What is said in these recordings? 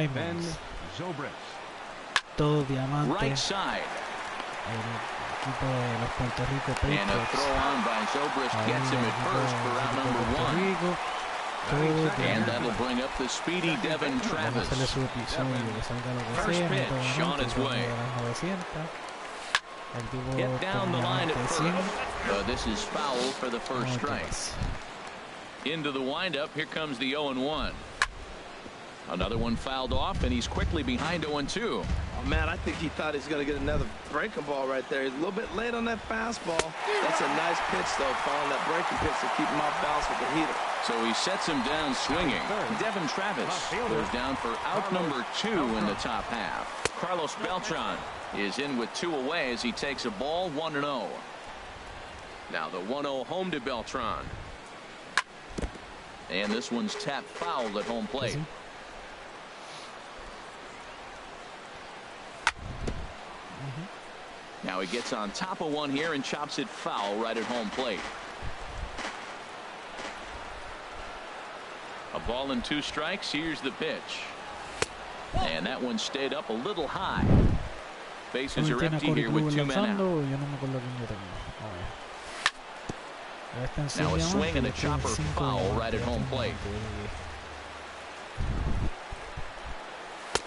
Diamonds. Todo diamante. Right side. El equipo de los Puerto Rico Patriots. And a throw on by Zobrist gets him at first for out number one. And that'll bring up the speedy Devin Travis. First pitch on its way. Get down the line at first. This is foul for the first strike. Into the windup. Here comes the 0-1. Another one fouled off, and he's quickly behind 0-2. Oh, man, I think he thought he's going to get another breaking ball right there. He's a little bit late on that fastball. That's a nice pitch, though, following that breaking pitch to keep him off balance with the heater. So he sets him down swinging. Devin Travis goes down for out number 2 in the top half. Carlos Beltran is in with 2 away as he takes a ball 1-0. Now the 1-0 home to Beltran. And this one's tapped foul at home plate. Now he gets on top of one here and chops it foul right at home plate. A ball and 2 strikes. Here's the pitch. And that one stayed up a little high. Bases are empty here with 2 men out. Now a swing and a chopper foul right at home plate.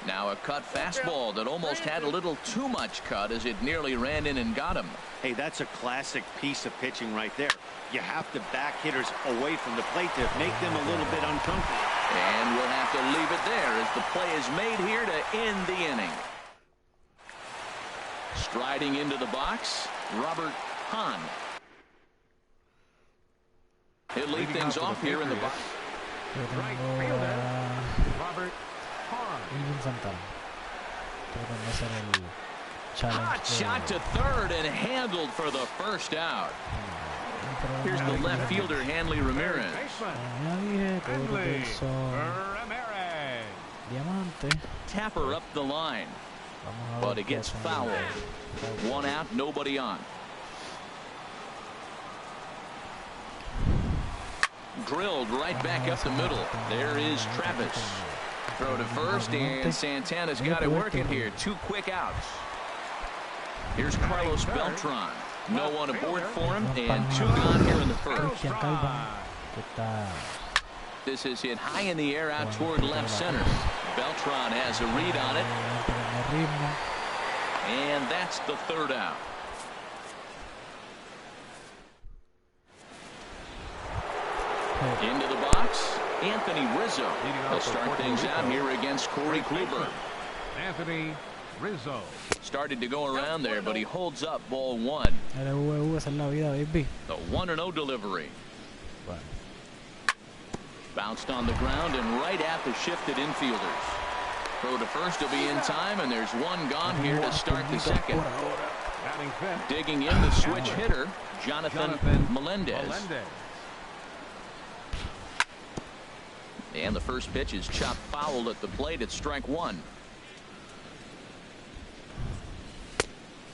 Now a cut fastball that almost had a little too much cut as it nearly ran in and got him. Hey, that's a classic piece of pitching right there. You have to back hitters away from the plate to make them a little bit uncomfortable. And we'll have to leave it there as the play is made here to end the inning. Striding into the box, Robert Hahn. He'll lead things off here in the box. Right fielder, Robert Hahn. Hot shot to third and handled for the first out. Here's the left fielder, Hanley Ramirez. Tapper up the line, but it gets fouled. 1 out, nobody on. Drilled right back up the middle. There is Travis. Throw to first, and Santana's got it working here. 2 quick outs. Here's Carlos Beltran. No one aboard for him, and 2 gone here in the first. This is hit high in the air out toward left center. Beltran has a read on it. And that's the 3rd out. Into the box, Anthony Rizzo. He'll start things out here against Corey Kluber. Anthony Rizzo. Started to go around there, but he holds up ball 1. The 1-0 delivery. Bounced on the ground and right at the shifted infielders. Throw to first will be in time, and there's 1 gone here to start the second. Digging in the switch hitter, Jonathan Melendez. And the first pitch is chopped foul at the plate at strike 1.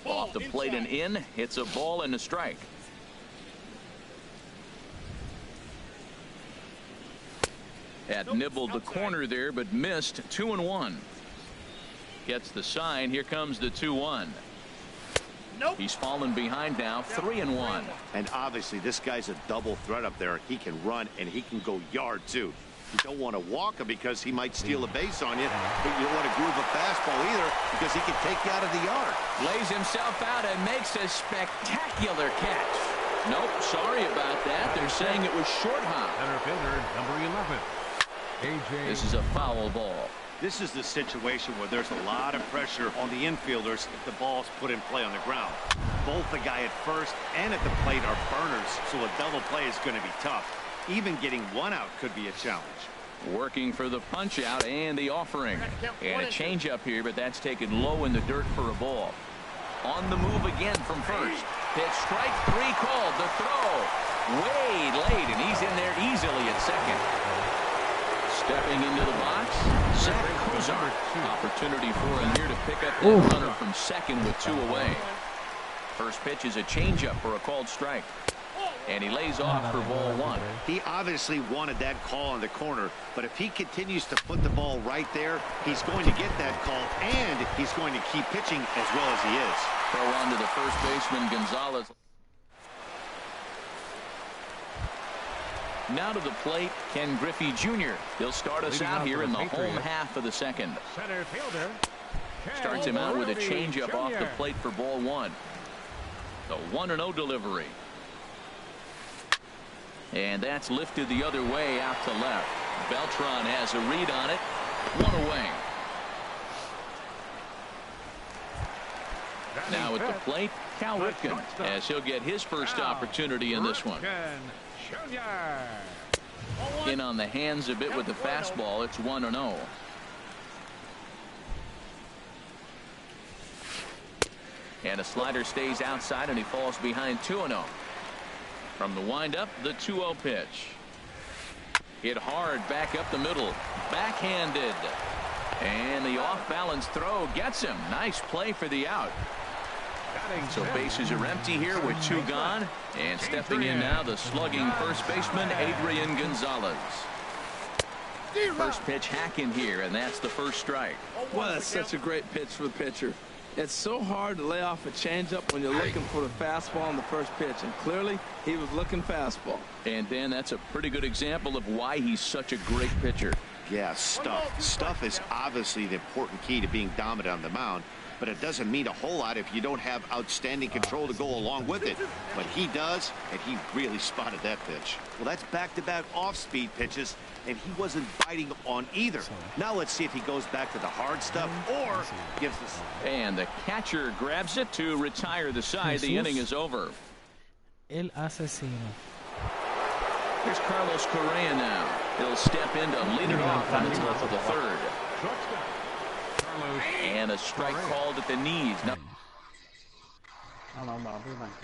Off the plate and in. Hits a ball and a strike. Had nibbled the corner there, but missed. 2-1. Gets the sign. Here comes the 2-1. Nope. He's fallen behind now. 3-1. And obviously this guy's a double threat up there. He can run and he can go yard too. You don't want to walk him because he might steal a base on you, but you don't want to groove a fastball either because he can take you out of the yard. Lays himself out and makes a spectacular catch. Nope, sorry about that. They're saying it was short hop. Center fielder, number 11. This is a foul ball. This is the situation where there's a lot of pressure on the infielders if the ball's put in play on the ground. Both the guy at first and at the plate are burners, so a double play is going to be tough. Even getting 1 out could be a challenge. Working for the punch out and the offering. And a changeup here, but that's taken low in the dirt for a ball. On the move again from first. Pitch strike 3 called. The throw way late, and he's in there easily at second. Stepping into the box, Zach Kozar. Opportunity for him here to pick up that runner from second with 2 away. First pitch is a changeup for a called strike. And he lays off for ball one. He obviously wanted that call on the corner, but if he continues to put the ball right there, he's going to get that call, and he's going to keep pitching as well as he is. Throw on to the first baseman, Gonzalez. Now to the plate, Ken Griffey Jr. He'll start us out here in the home half of the second. Center fielder. Starts him out with a changeup off the plate for ball one. The 1-0 delivery. And that's lifted the other way out to left. Beltran has a read on it. One away. Now at the plate, Cal Ripken, as he'll get his first opportunity in this one. In on the hands a bit with the fastball. It's 1-0. And a slider stays outside, and he falls behind 2-0. From the windup, the 2-0 pitch. Hit hard back up the middle. Backhanded. And the off-balance throw gets him. Nice play for the out. So bases are empty here with 2 gone. And stepping in now, the slugging first baseman, Adrian Gonzalez. First pitch hacking here, and that's the first strike. Well, that's such a great pitch for the pitcher. It's so hard to lay off a changeup when you're looking for the fastball on the first pitch, and clearly he was looking fastball. And Dan, that's a pretty good example of why he's such a great pitcher. Yeah, stuff. Stuff is obviously the important key to being dominant on the mound, but it doesn't mean a whole lot if you don't have outstanding control to go along with it. But he does, and he really spotted that pitch. Well, that's back-to-back off-speed pitches, and he wasn't biting on either. Now let's see if he goes back to the hard stuff or gives us. And the catcher grabs it to retire the side. The inning is over. El asesino. Here's Carlos Correa now. He'll step in to lead it off on the top of the third. And a strike called at the knees. Now,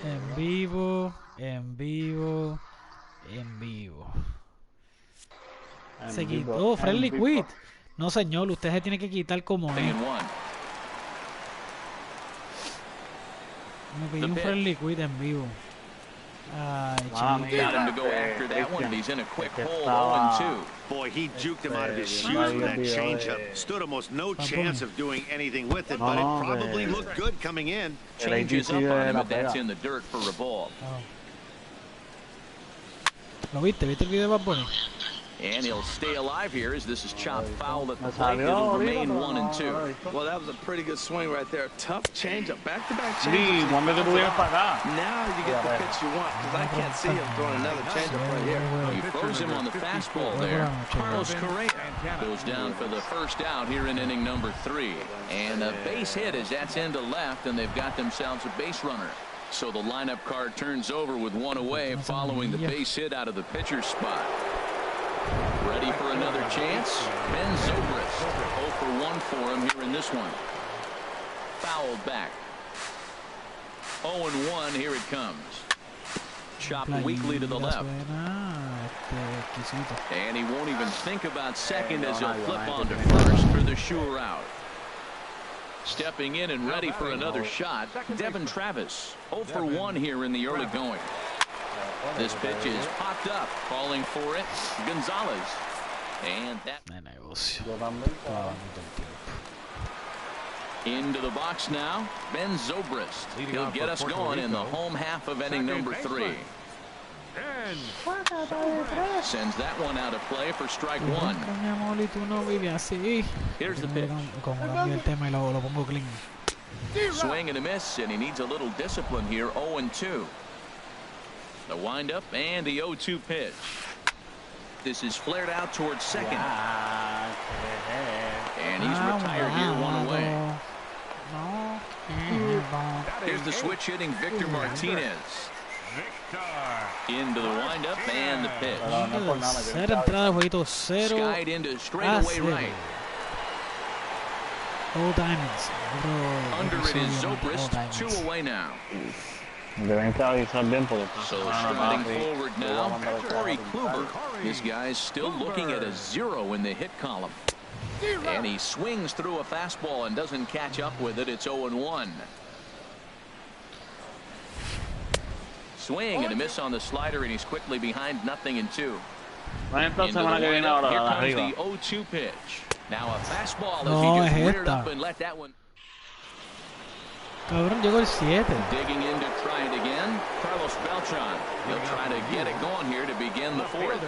En vivo, en vivo, en vivo. Se quitó Friendly Quit. No, señor, usted se tiene que quitar como es. Me pidió un Friendly Quit en vivo. Ay, chico. Got him to go after that one, and he's in a quick hole, 0-2. Boy, he juked him out of his shoes with that changeup. Stood almost no chance of doing anything with it, but it probably looked good coming in. Changes up on him, but that's in the dirt for a ball. ¿Lo viste? ¿Viste el video de Bad Bunny? And he'll stay alive here as this is chopped foul at the plate. It'll remain 1-2. Well, that was a pretty good swing right there. Tough changeup. Back-to-back changeup. Now you get the pitch you want, because I can't see him throwing another changeup right here. He froze him on the fastball there. Carlos Correa goes down for the first out here in inning number 3. And a base hit as that's into left, and they've got themselves a base runner. So the lineup card turns over with 1 away following the base hit out of the pitcher's spot. Ready for another chance? Ben Zobrist. 0 for 1 for him here in this one. Fouled back. 0-1. Here it comes. Chopped weakly to the left. And he won't even think about second as he'll flip on to first for the sure out. Stepping in and ready for another shot, Devin Travis. 0 for 1 here in the early going. This pitch is popped up, calling for it, Gonzalez. And that into the box now, Ben Zobrist. He'll get us going in the home half of inning number 3. Sends that one out of play for strike 1. Here's the pitch. Swing and a miss, and he needs a little discipline here. 0-2. The windup and the 0-2 pitch. This is flared out towards second. And he's retired here, 1 away. Here's the switch hitting Victor Martinez. Into the windup and the pitch. Skied into straightaway right. All diamonds. Under it is Zobrist, 2 away now. So striding forward now, Corey Kluber. This guy's still looking at a 0 in the hit column. And he swings through a fastball and doesn't catch up with it. It's 0-1. Swing and a miss on the slider, and he's quickly behind 0-2. Entonces, Into the semana que viene windup, ahora, here la de comes arriba. the 0-2 pitch. Now a fastball No, as he just es reared esta. up and let that one. Cabrón, llegó el 7. Digging in to try it again, Carlos Beltran. He'll try to get it going here to begin the fourth.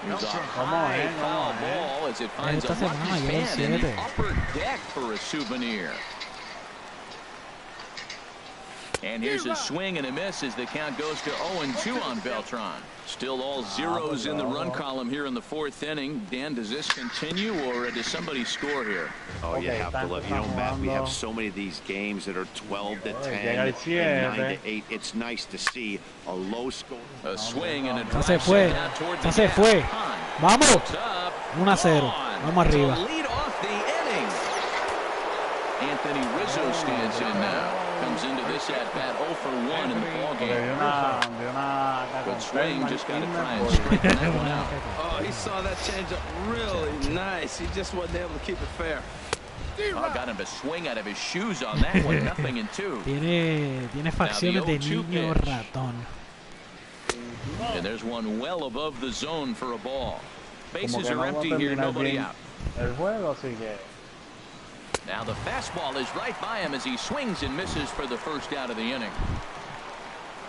Here's a high foul ball as it finds a Esta lucky semana llegó el fan in the 7. upper deck for a souvenir. And here's a swing and a miss as the count goes to 0-2 on Beltran. Still all zeros in the run column here in the fourth inning. Dan, does this continue or does somebody score here? Oh, you have to love. You know, Matt, we have so many of these games that are 12-10 and 9-8. It's nice to see a low score. A swing and a Ya drive se fue. sent out toward the Ya se gap. fue. Hunt. Vamos. It's up. 1-0. Gone. Vamos arriba. To lead off the inning. Anthony Rizzo stands in now. Comes into this at-bat 0 for 1 in the ballgame. Good swing, just got to try and straighten that one out. Oh, he saw that changeup really nice. He just wasn't able to keep it fair. Oh, got him to swing out of his shoes on that one. 0-2. Tiene facciones de 0-2 niño pitch. ratón. And there's one well above the zone for a ball. Bases are empty here, nobody out. El juego sigue. Now the fastball is right by him as he swings and misses for the first out of the inning.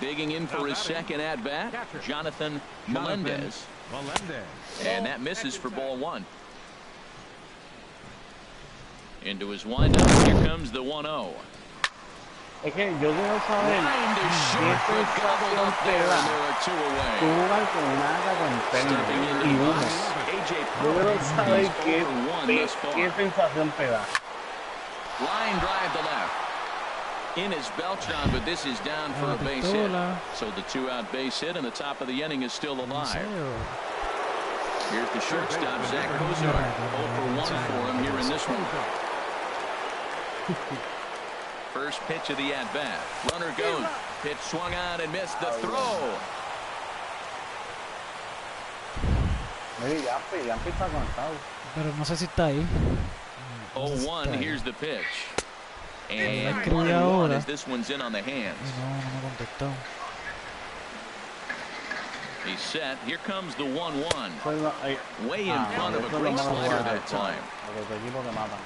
Digging in for his second at-bat, Jonathan Melendez. And that misses for ball one. Into his windup, here comes the 1-0. Es que yo quiero saber Line to short, but gobbled up there, and there are two away. jugar con nada con Stepping técnica into y the uno. box, A.J. Yo quiero Pollock. saber He's 0 for 1 thus qué far. sensación te da. Line drive to left. In is Beltran, but this is down for a base hit. So the two-out base hit, and the top of the inning is still alive. Here's the shortstop, Zach Kozar. 0 for 1 for him here in this one. First pitch of the at-bat. Runner goes. Pitch swung on and missed the throw. Mira, Yampi está cansado. Pero no sé si está ahí. 0-1, here's the pitch. And escribí 1-1 ahora. as this one's in on the hands. No me contestó. He's set. Here comes the 1-1. Soy Way in front of a great slider that time. Porque tu equipo te matan.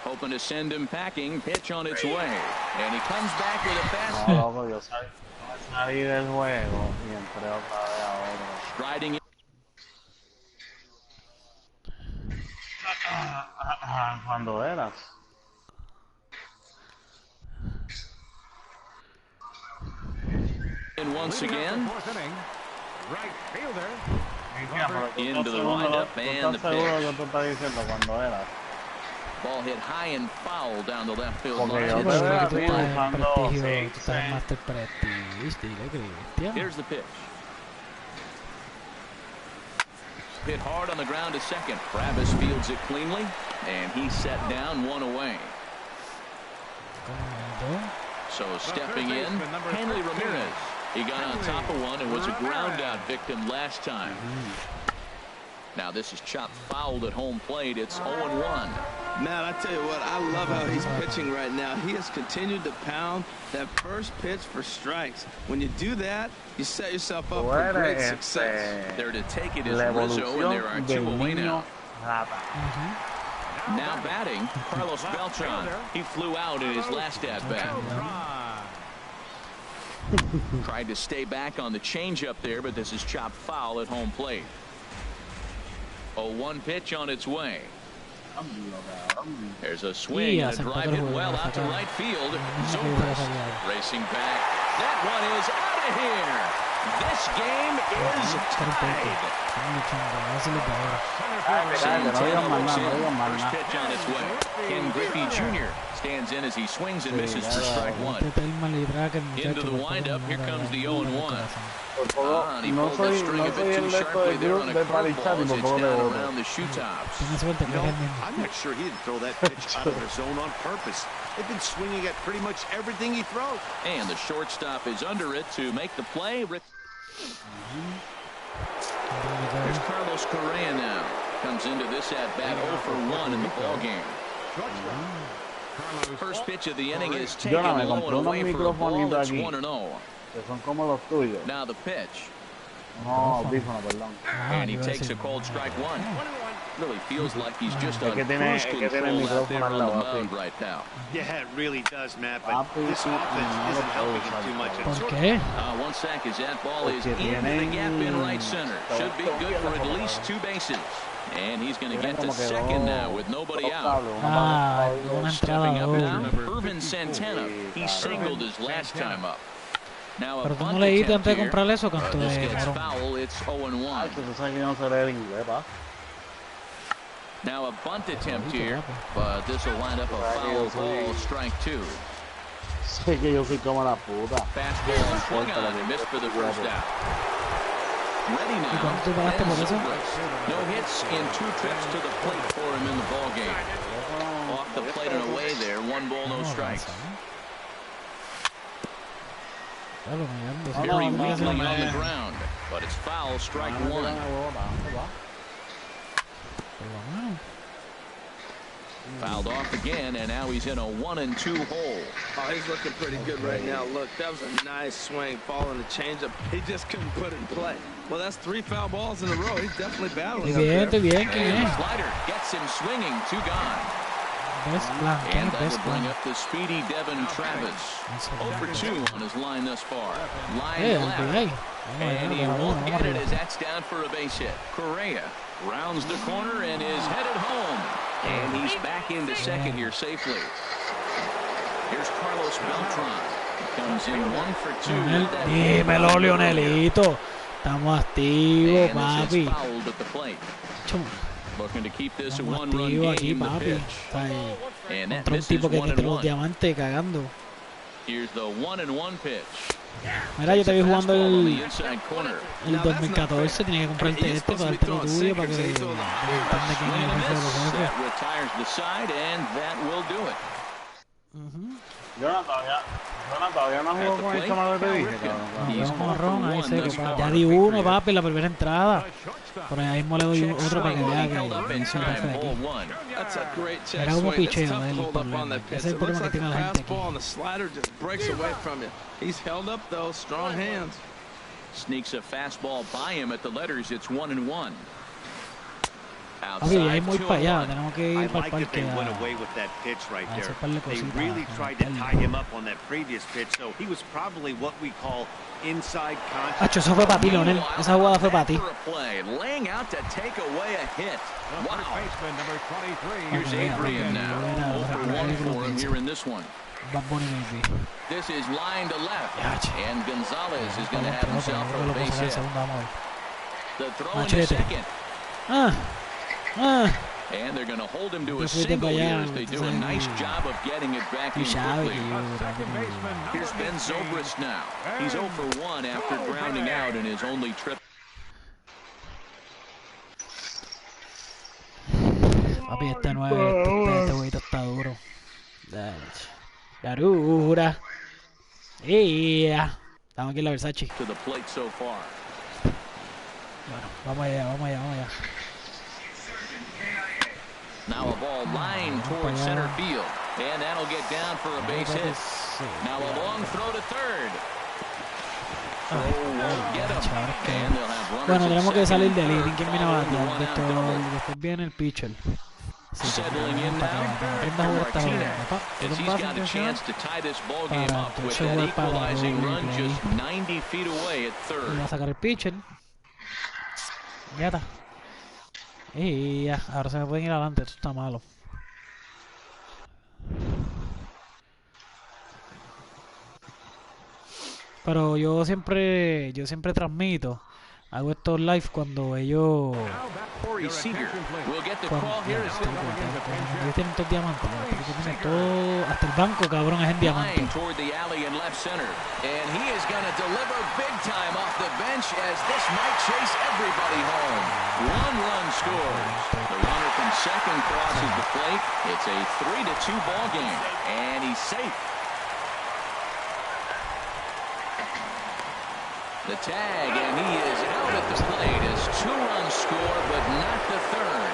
Hoping to send him packing. Pitch on its way. And he comes back with a No, fastball. loco, yo salí del juego y entré otra vez a otro. Striding in. Cuando eras. And once again, Right fielder. into the windup and the ¿Estás seguro que pitch. tú estás diciendo cuando eras? Ball hit high and foul down the left field Porque yo line. te Pero veo a tú ti estás en usando prestigio, six, tú estás en Master Prestige, dile Cristian. Here's the pitch. Hit hard on the ground to second. Travis fields it cleanly, and he's set down one away. So stepping in, Hanley Ramirez. He got on top of one and was a ground out victim last time. Now this is chopped fouled at home plate. It's 0-1. Matt, I tell you what, I love how he's pitching right now. He has continued to pound that first pitch for strikes. When you do that, you set yourself up for great success. There to take it is La Rizzo, and there are evolución two del away niño now. rata. Now batting, Carlos Beltran. He flew out in his last at-bat. Tried to stay back on the changeup there, but this is chopped foul at home plate. 0-1 pitch on its way. There's a swing and a drive hit well out to right field. Zobrist racing back. That one is out of here. This game is tied. Santana looks in. First pitch on its way. Ken Griffey Jr. stands in as he swings and misses for strike one. Into the windup. Here comes the 0-1. And he pulled the string a bit too sharply there on a curveball as it's down around the shoe tops. You know, I'm not sure he didn't throw that pitch out of the zone on purpose. They've been swinging at pretty much everything he throws. And the shortstop is under it to make the play. Here's Carlos Correa now. Comes into this at-bat 0 for 1 in the ballgame. First pitch of the inning is taken low and away for a ball. It's 1-0. Que son como los tuyos. Now the pitch. No, audífono, perdón. And he takes a cold strike one. Really feels like he's just on que tiene cruise control el out there on the micrófono al lado, mound right now. Yeah, it really does, Matt, but Papi, this offense isn't helping him too much. ¿Por qué? One sack as that ball is Porque into the tienen- gap in right center. Should be good for at least 2 bases. And he's going to get to second now with nobody out. Ah, una entrada Stepping up now, doble. Irvin Santana. He singled his last time up. Now a Pero tú no bunt leíste attempt antes de here. comprar eso, canto This de gets morón. foul. It's 0-1. Tú sabes que yo no sé leer inglés, pa. Now a bunt attempt Ahorita, here, papi. but this will wind up a foul ball, strike 2. Sé que yo soy como la puta. Fastball swung on and missed for the first out. Ready ¿Y now. cuánto tú pagaste por eso? No hits in 2 trips to the plate for him in the ball game. Off the plate and away there, 1 ball, no strikes. Claro, mirando, sí. Very no, weakly no, on no. the ground, but it's foul, strike 1. Por lo menos. Fouled off again, and now he's in a 1-2 hole. Oh, he's looking pretty good right now. Look, that was a nice swing, following the changeup. He just couldn't put it in play. Well, that's 3 foul balls in a row. He's definitely battling up there. Estoy bien, ¿quién And es? the slider gets him swinging, 2 gone. Best plan, ¿quién And es that Best will bring plan? up the speedy Devin Travis. 0 for 2 on his line thus far. Line El left. delay. And he won't get it as that's down for a base hit. Correa rounds the corner and is headed home. And he's back into second here safely. Here's Carlos Beltran. He comes in 1 for 2. with that Dímelo, home run Leonelito. Estamos activos, And papi. this is fouled at the plate. Chum, Looking to keep this a estamos 1-run activos aquí, game. The papi. pitch. Está ahí. And that Contra un misses tipo que 1 quita and los 1. diamantes cagando. Here's the 1-1 pitch. Mira, yo te vi jugando Fastball on the el inside corner. 2014. Tenía que comprarte este para darte lo tuyo para que entiendas quién es el jefe de los jefes. That retires the side, and that will do it. Jonathan todavía no jugó con el chamaco que te dije, cabrón. No, He's un morrón ahí 0 for 1 seco, thus pa. far. Ya di uno, papi, la primera entrada. Por ahí mismo le doy Check otro para que swing, vea held up que in es el jefe time, de aquí. ball 1. That's a great check Era como swing. It's picheo tough de to él el hold up on problema. that pitch. Ese es el It looks problema que like tiene la a gente aquí. fastball and the slider just breaks away from you. He's held up, though. Strong hands. Sneaks a fastball by him at the letters. It's 1-1. Papi, ya hay muy para allá. Tenemos que I ir para like el that they parque went a... away with that pitch right a there. hacer par de They cositas, really a tried to meterle. tie him up on that previous pitch, so he was probably what we call inside contact. Hacho, eso fue para ti, Leonel. Esa jugada fue para ti. For a play, laying out to take away a hit. Wow. Baseman number 23. Here's Adrian now. 0 for 1 for him here in this one. Bad Bunny, baby. This is line to left, Yache. and Gonzalez is going to have Vamos, himself creo que a lo base puse en el hit. segundo, vamos a ver. The throw into Machete. second. And they're going to hold him to a Te fuiste single para here allá, as they tú do a sabes nice que- job of getting it back Tú in sabes quickly. que yo... Second baseman number Here's Ben 15. Zobrist now. He's 0 for 1 after grounding out in his only trip. Papi, este 9, este huevito está duro. Darura. Estamos aquí en la Versace. To the plate so far. Bueno, vamos allá, vamos allá, vamos allá. Now a ball line towards center field. And that'll get down for a base hit. Now a long throw to third. Throw won't get him. And they'll have runners Bueno, at tenemos que second salir del and inning. third, ¿Quién viene a following the batear? one-out double. Después viene el pitcher. Sí, Settling in para now que aprenda a for jugar esta jugada. Martinez, Papá, as ¿tú he's vas a got a intencionar? chance to tie this ball game Para up with entonces that jugar para equalizing doble run play. just 90 feet away at Y third. va a sacar el pitcher. Ya está. Y ya, ahora se me pueden ir adelante. Esto está malo. Pero yo siempre transmito. Hago estos live cuando ellos... Corey Seager will get the Cuando, call here as ellos tienen todos diamantes. Ellos tienen todo... Hasta el banco, cabrón, es en diamante. line toward the alley in left center. And he is going to deliver big time off the bench as this might chase everybody home. 1 run scores. The runner from second crosses the plate. It's a 3-2 ball game. And he's safe. The tag, and he is out at the plate as 2 runs score, but not the third.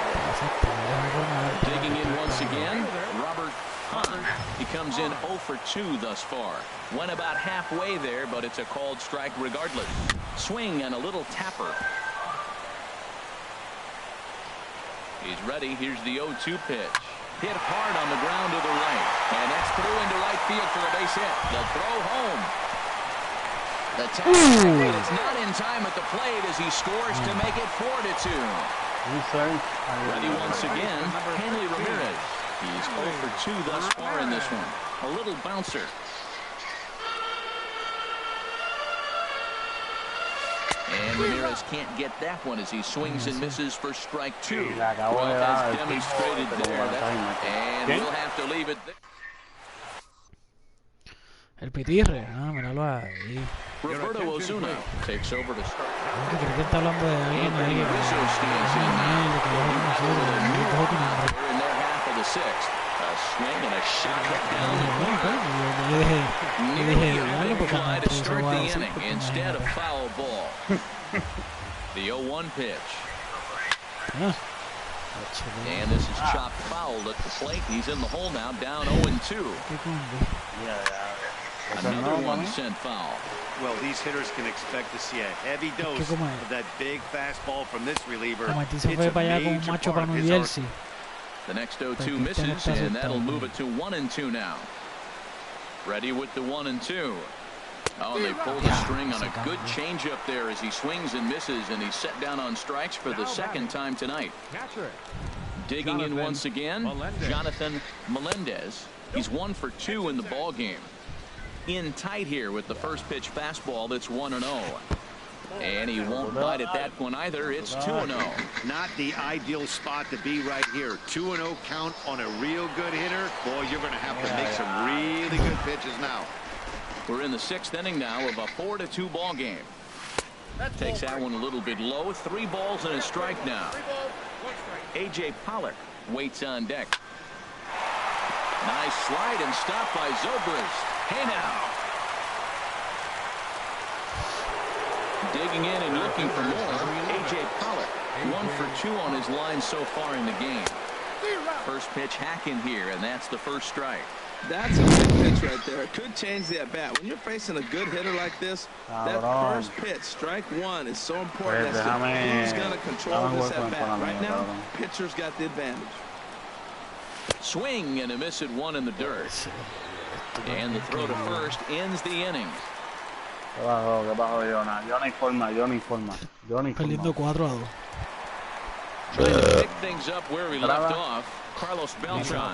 Digging in once again, Robert Hahn. He comes in 0 for 2 thus far. Went about halfway there, but it's a called strike regardless. Swing and a little tapper. He's ready. Here's the 0-2 pitch. Hit hard on the ground to the right. And that's through into right field for a base hit. The throw home. The tag is not in time at the plate as he scores to make it 4-2. Ready once again, Hanley Ramirez. He's 0 for 2 thus far in this one. A little bouncer. And Ramirez can't get that one as he swings and misses for strike 2. Well, as demonstrated there, and we'll have to leave it there. El pitirre, míralo ahí. Roberto Osuna takes over to start. Creo que está hablando de alguien ahí. We're in their half of the sixth. A swing and a shot down the nearly fly to start the inning instead of foul ball. The 0-1 pitch. And this is chopped foul at the plate. He's in the hole now, down 0-2. Another one sent foul. Well, these hitters can expect to see a heavy dose of that big fastball from this reliever. It's a major part of his arsenal. The next 0-2 misses, and that'll move it to 1-2 now. Ready with the 1-2. Oh, they pulled the string on a good changeup there as he swings and misses, and he's set down on strikes for the second time tonight. Digging in once again, Jonathan Melendez. He's 1 for 2 in the ball game. In tight here with the first pitch fastball that's 1-0. And he won't bite at that one either. It's 2-0. Not the ideal spot to be right here. 2-0 count on a real good hitter. Boy, you're going to have to make some really good pitches now. We're in the 6th inning now of a 4-2 ball game. Takes that one a little bit low. 3 balls and a strike now. A.J. Pollock waits on deck. Nice slide and stop by Zobrist. Hey now. Digging in and looking for more. A.J. Pollock, 1 for 2 on his line so far in the game. First pitch hacking here, and that's the first strike. That's a good pitch right there. It could change the at-bat. When you're facing a good hitter like this, that first pitch, strike 1, is so important. That's who's going to control this at-bat. Right now, pitcher's got the advantage. Swing and a miss at 1 in the dirt. And the throw to first ends the inning. Perdiendo 4-2. Trying to pick things up where we left off. Carlos Beltran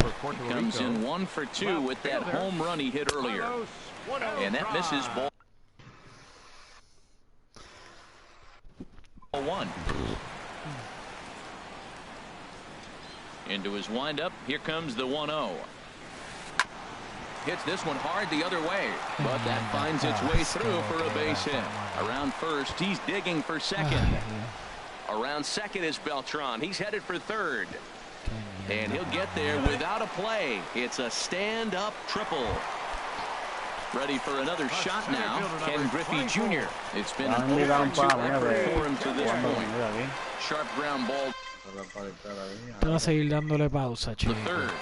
comes in 1 for 2 with that home run he hit earlier. And that misses ball 1. Into his windup. Here comes the 1-0. Hits this one hard the other way, but that finds its way through for a base hit. Around first, he's digging for second. Around second is Beltran. He's headed for third. And he'll get there without a play. It's a stand-up triple. Ready for another shot now, Ken Griffey Jr. It's been an 0-2 effort for him to this point. Sharp ground ball. Van a seguir dándole pausa, The chico. third.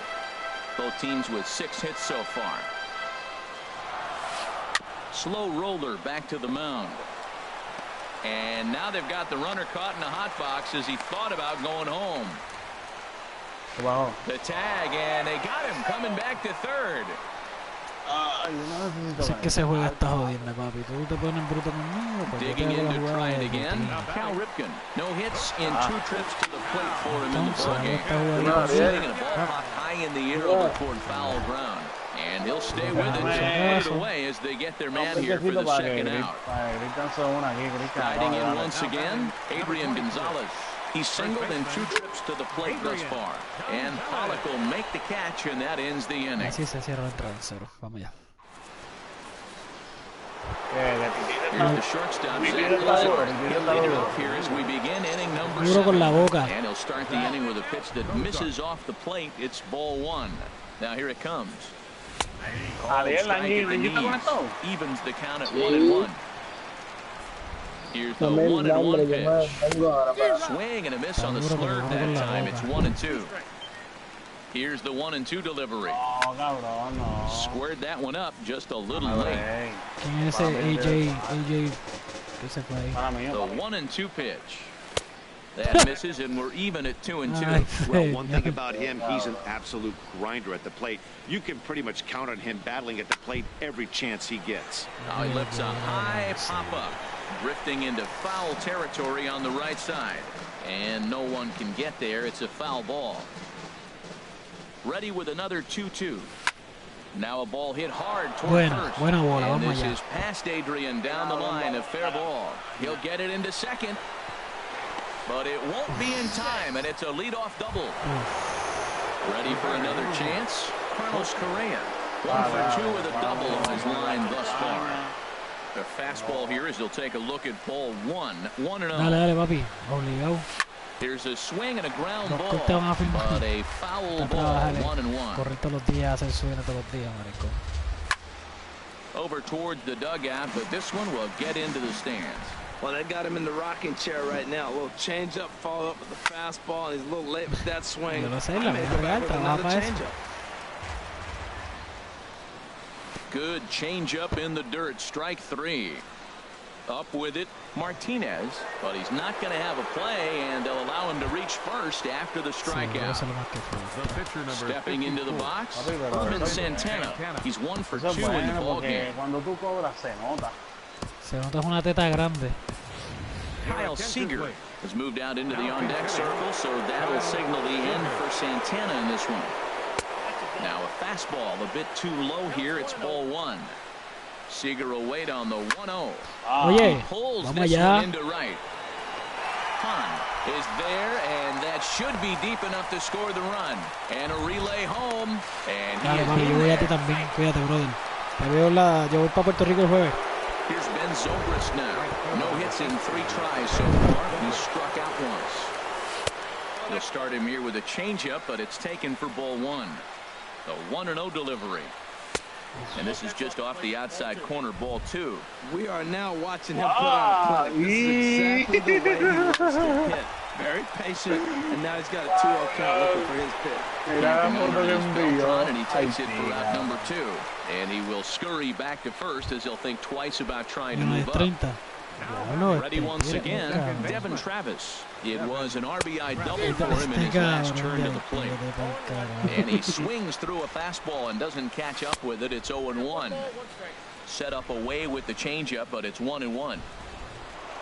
Both teams with 6 hits so far. Slow roller back to the mound. And now they've got the runner caught in a hot box as he thought about going home. The tag, and they got him coming back to third. Así que se juega esta jodienda, papi. Tú te pones bruto conmigo, pues yo te Digging hago la in to jugada try it de again. rutina. Cal Ripken. No hits in 2 trips to the plate for him in the Entonces, ballgame. esta jugada Sitting in a ball hop high in the air over toward foul ground. And he'll stay with it and put it away as they get their man here for the second out. Guiding in once again, Adrian Gonzalez. He's singled in 2 trips to the plate thus far. And Pollock will make the catch, and that ends the inning. Así se cierra la entrada en 0. Vamos ya. Here's the shortstop, Zach Wilson. He'll lead it off here as we begin inning number Duro con 7. la boca. And he'll start the inning with a pitch that misses off the plate. It's ball 1. Now here it comes. Called strike at the knees. Evens the count at 1-1. Here's the 1-1 pitch. Swing and a miss on the slurve that time. It's 1-2. Here's the 1-2 delivery. No, cabrón, no. Squared that one up just a little late. ¿Quién es ese AJ que se fue ahí? The 1-2 pitch. That misses, and we're even at 2-2. Well, one thing about him, he's an absolute grinder at the plate. You can pretty much count on him battling at the plate every chance he gets. Now he lifts a high pop-up, drifting into foul territory on the right side. And no one can get there. It's a foul ball. Ready with another 2-2. Now a ball hit hard toward first. Buena bola, and vamos this allá. is past Adrian down the line, a fair ball. He'll get it into second. But it won't be in time, and it's a leadoff double. Ready for another chance? Carlos Correa. 1 for 2 with a double on his line thus far. The fastball here as he'll take a look at ball 1. 1-0. Dale, papi. Obligado. There's a swing and a ground ball, Los van a firmar. but a foul ball, 1-1. Correr todos los días, hacer swing todos los días, marico. Over towards the dugout, but this one will get into the stands. Well, they got him in the rocking chair right now. A little change up, follow up with the fastball, and he's a little late with that swing. Yo lo sé, la vida real, trabaja para eso. Good change up in the dirt. Strike 3. Up with it, Martinez, but he's not going to have a play, and they'll allow him to reach first after the strikeout. Stepping into the box, Herman Santana. He's 1 for 2 in the ballgame. Cuando tú cobras se nota. Se nota una teta grande. Kyle Seager has moved out into the on-deck circle, so that'll signal the end for Santana in this one. Now a fastball a bit too low here. It's ball 1. Seager will wait on the 1-0. Oye, Pulls vamos this allá. one into right. Hahn is there, and that should be deep enough to score the run. And a relay home. And Dale, papi, yo voy a ti también. Cuídate, brother. Te veo yo voy para Puerto Rico el jueves. Here's Ben Zobrist now. No hits in 3 tries so far. He struck out once. They'll start him here with a changeup, but it's taken for ball 1. The 1-0 delivery. And this is just off the outside corner, ball 2. We are now watching him put on a clinic. This is exactly the way he wants to hit. Very patient, and now he's got a 2-0 count looking for his pitch. And he takes it for out number 2. And he will scurry back to first as he'll think twice about trying to move up. Ready once again, Devin Travis. It was an RBI double for him in his last turn to the plate. And he swings through a fastball and doesn't catch up with it. It's 0-1. Set up away with the changeup, but it's 1-1.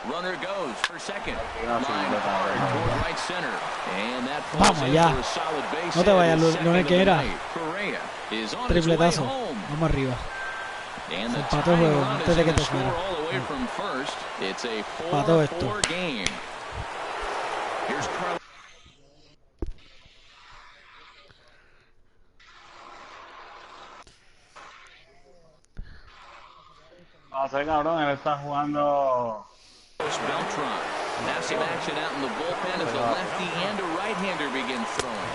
Runner goes for second. Line hard toward right center. And that falls in for a solid base hit. No te vayas, Correa is on his way tripletazo. home. Vamos arriba. And the empató el juego antes de que te fuera. all the way from first. It's a 4-4 game. Here's Carlos. No sé, cabrón, él está jugando. Beltran. Now some action out in the bullpen as a lefty and a right-hander begin throwing.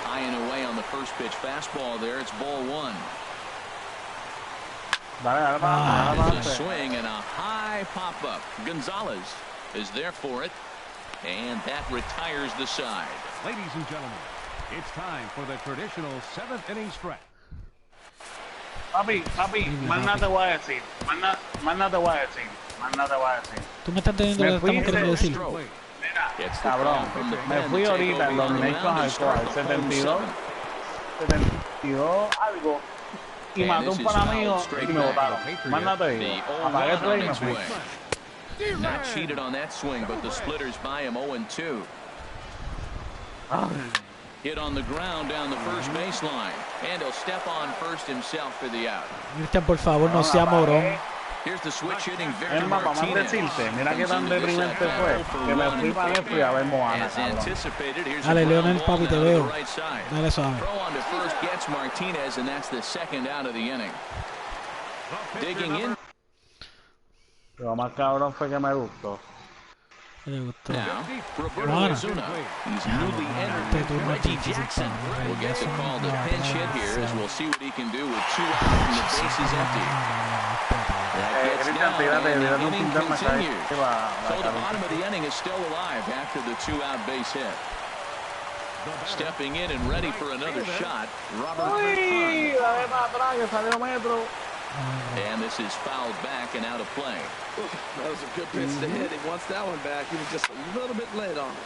High and away on the first pitch fastball there. It's ball 1. It's a swing and a high pop-up. Gonzalez is there for it, and that retires the side. Ladies and gentlemen, it's time for the traditional 7th inning stretch. Papi, más nada te voy a decir. Más nada te voy a decir. Tú me estás entendiendo lo que estamos queriendo decir. Mira, cabrón, me fui ahorita en los Lakers al 72 algo. Y mató un pana mío y me botaron. Más nada te digo. Apagué el play y me fui. Not cheated on that swing, but the splitters by him 0-2. Hit on the ground down the first baseline, and he'll step on first himself for the out. Cristian, por favor, no sea morón. Here's the switch hitting Victor Para más Martinez. decirte, mira qué tan deprimente fue que me fui para Netflix a ver Moana, As cabrón. anticipated, here's Dale, a Leonel, ground ball papi, te down to veo. the right side. Dale suave. Throw on to first gets Martinez, and that's the second out of the inning. Digging in. Lo más cabrón fue que me gustó. Me gustó. Now, Roberto Ahora. Ozuna. He's newly entered. Reggie Jackson will get the call to pinch hit here as we'll see what he can do with 2 out and the bases empty. That gets down, and the inning continues. So the bottom of the inning is still alive after the 2-out base hit. Stepping in and ready for another shot, Robert Bertrand. And this is fouled back and out of play. That was a good pitch to hit. He wants that one back. He was just a little bit late on it.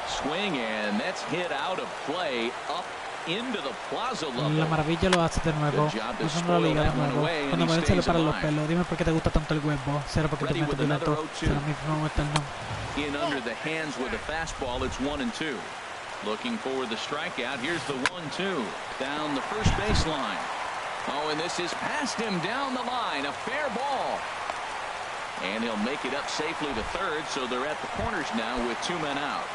Swing, and that's hit out of play up into the plaza level. La maravilla lo hace de nuevo. Usando la liga de nuevo. Cuando me se le paran los pelos. Dime por qué te gusta tanto el huevo. Cero porque te meto violento. Será mi mismo eterno. In under the hands with a fastball, it's 1-2. Looking for the strikeout. Here's the 1-2 down the first baseline. Oh, and this is past him down the line. A fair ball. And he'll make it up safely to third, so they're at the corners now with 2 men out.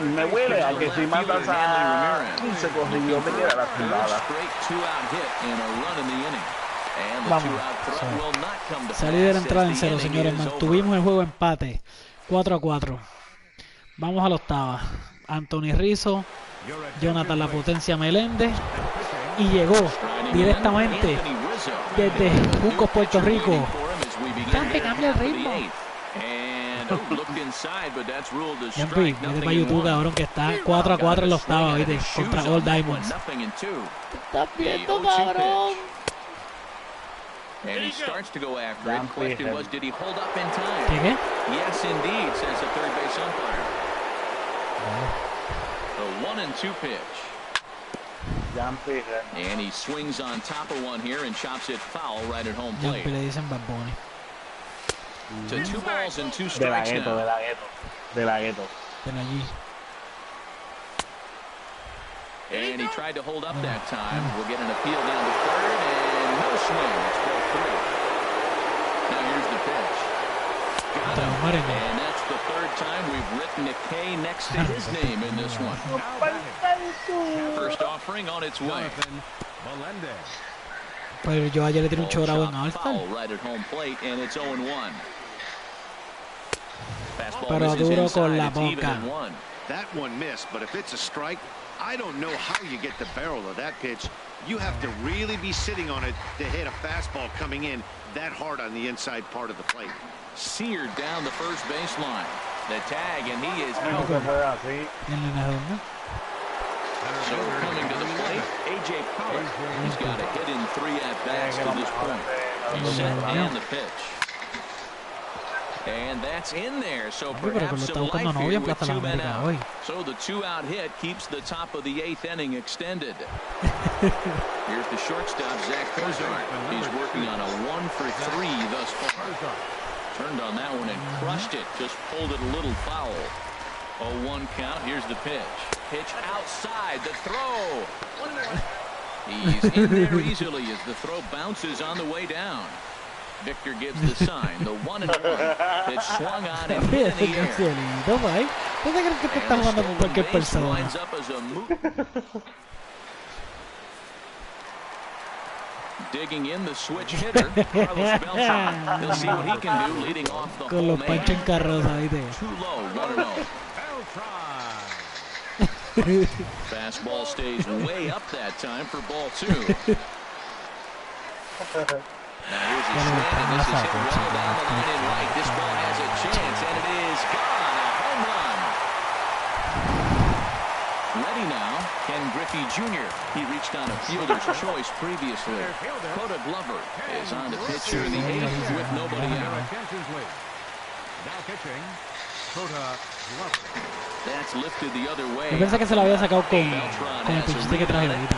Me huele a que si mandas a 15 corridos te queda la jugada. Straight 2-out hit and a run in the inning. And the 2-out throw will not come to pass. Salida de la entrada en cero, señores. Mantuvimos el juego empate. 4-4. Vamos a la octava. Anthony Rizzo, Jonathan La Potencia Meléndez. Y llegó directamente desde Juncos, Puerto Rico. Cambia el ritmo. Yampi, vete para YouTube, cabrón, que está 4-4 en la octava, ¿viste? Contra All Diamonds. ¿Estás viendo, cabrón? And he starts to go after it. Question was, did he hold up in time? ¿Qué? Yes, indeed, says the third base umpire. The 1-2 pitch. And he swings on top of one here and chops it foul right at home plate. Le dicen Bad Bunny. To 2 balls and 2 strikes now. De la Gueto. And he tried to hold up that time. We'll get an appeal down to third, and no swing. It's ball 3. Now here's the pitch. Got him. And that's the third time we've written a K next to his name in this one. First offering on its way. Pero yo ayer le tiré un chorado en All-Star. Right at home plate, and it's 0-1. Pero duro con la boca. That one missed, but if it's a strike, I don't know how you get the barrel of that pitch. You have to really be sitting on it to hit a fastball coming in that hard on the inside part of the plate. Seared down the first baseline. The tag, and he is out. So coming to the plate, A.J. Pollock. He's got a hit in 3 at-bats to this point. He's set and the pitch. And that's in there, so perhaps some life here with 2 men out. So the 2-out hit keeps the top of the 8th inning extended. Here's the shortstop, Zach Cozart. He's working on a 1-for-3 thus far. Turned on that one and crushed it, just pulled it a little foul. 0-1 count, here's the pitch. Pitch outside, the throw. He's in there easily as the throw bounces on the way down. Victor gives the sign, the 1-1. It's swung on and hit in the air. And the base lines up as a move. Digging in the switch hitter, Carlos Beltran. He'll see what he can do leading off the whole man. Too low, 1-0. Fastball stays way up that time for ball 2. Now here's a swing, and this is hit well down the line in right. This ball has a chance, and it is gone. A home run. Ready now, Ken Griffey Jr. He reached on a fielder's choice previously. Coda Glover is on the pitch here in the 8th with nobody out. Now pitching, Coda Glover. That's lifted the other way. Yo pensé que se lo había sacado con el pinchete que traje ahorita.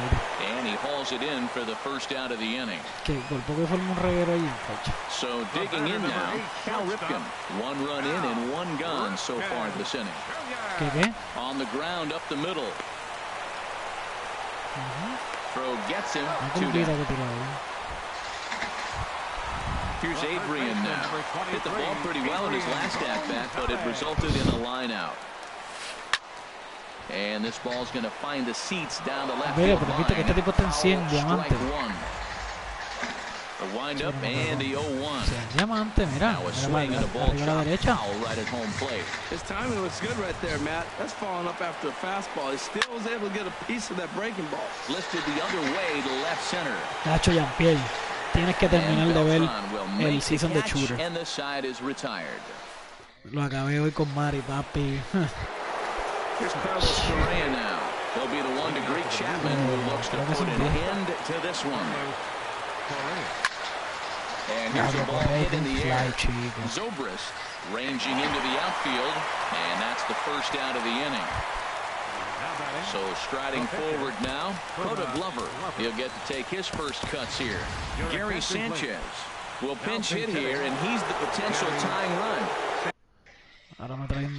And he hauls it in for the first out of the inning. Que por poco forma un reguero ahí. So digging in now, Cal Ripken. 1 run in and 1 gone so far this inning. ¿Qué? On the ground up the middle. Throw gets him. 2 down. Here's Adrian now. Hit the ball pretty well in his last at-bat, but it resulted in a line out. And this ball's going to find the seats down the left field line. Strike 1. The windup and the 0-1. Now a swing and a ball chop foul right at home plate. His timing looks good right there, Matt. That's following up after a fastball. He still was able to get a piece of that breaking ball. Lifted the other way to left center. Nacho Yampiel, tienes que terminar de ver el season de Shooter. And the side is retired. Lo acabé hoy con Mari, papi. Here's Carlos Correa now. He'll be the one to greet Chapman, who looks to put an end to this one. And here's a ball hit in the air. Zobrist ranging into the outfield, and that's the first out of the inning. So striding forward now, Coda Glover. He'll get to take his first cuts here. Gary Sanchez will pinch hit here, and he's the potential tying run. Ahora me trae un